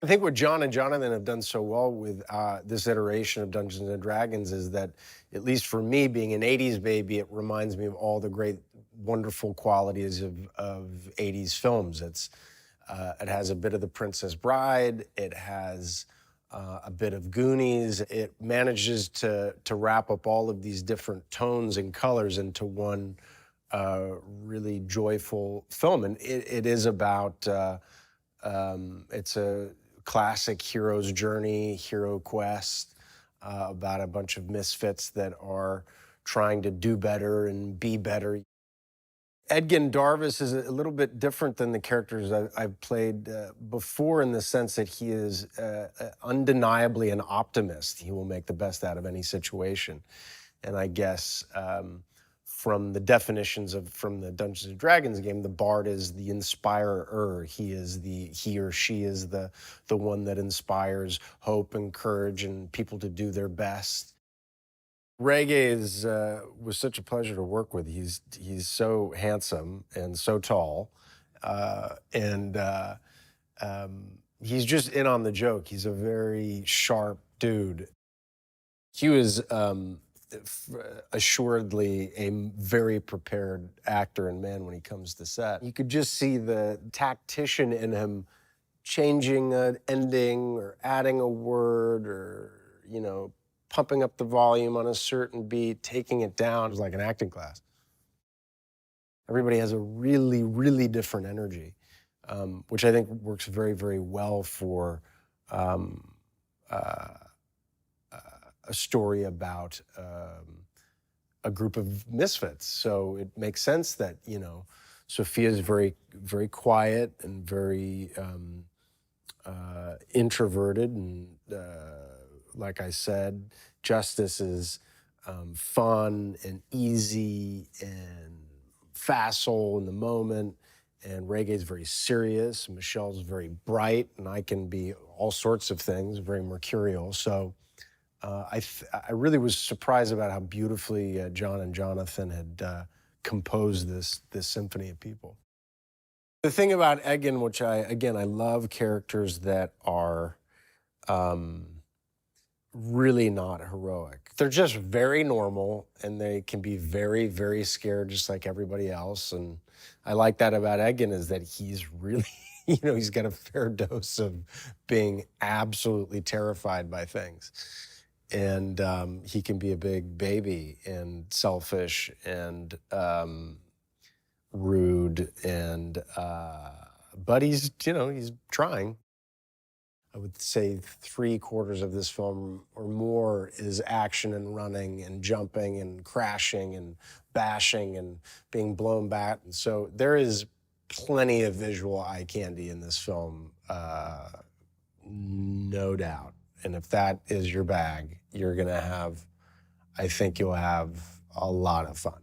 I think what John and Jonathan have done so well with this iteration of Dungeons and Dragons is that, at least for me, being an '80s baby, it reminds me of all the great, wonderful qualities of '80s films. It has a bit of The Princess Bride. It has a bit of Goonies. It manages to wrap up all of these different tones and colors into one really joyful film, and it is about. It's a classic hero's journey, hero quest about a bunch of misfits that are trying to do better and be better. Edgin Darvis is a little bit different than the characters I've played before, in the sense that he is undeniably an optimist. He will make the best out of any situation. And I guess from the definitions from the Dungeons and Dragons game, the bard is the inspirer. He or she is the one that inspires hope and courage and people to do their best. Was such a pleasure to work with. He's so handsome and so tall, and he's just in on the joke. He's a very sharp dude. He was assuredly a very prepared actor and man when he comes to set. You could just see the tactician in him changing an ending or adding a word, or, pumping up the volume on a certain beat, taking it down. It was like an acting class. Everybody has a really, really different energy, which I think works very, very well for a story about a group of misfits. So it makes sense that, Sophia is very, very quiet and very introverted, and like I said, Justice is fun and easy and facile in the moment, and Reggae's very serious. Michelle's very bright, and I can be all sorts of things, very mercurial. So I really was surprised about how beautifully John and Jonathan had composed this symphony of people. The thing about Egan, which I love characters that are really not heroic. They're just very normal, and they can be very, very scared, just like everybody else. And I like that about Egan, is that he's really, he's got a fair dose of being absolutely terrified by things. And he can be a big baby and selfish and rude, and but he's trying. I would say 3/4 of this film or more is action and running and jumping and crashing and bashing and being blown back. And so there is plenty of visual eye candy in this film, no doubt. And if that is your bag, I think you'll have a lot of fun.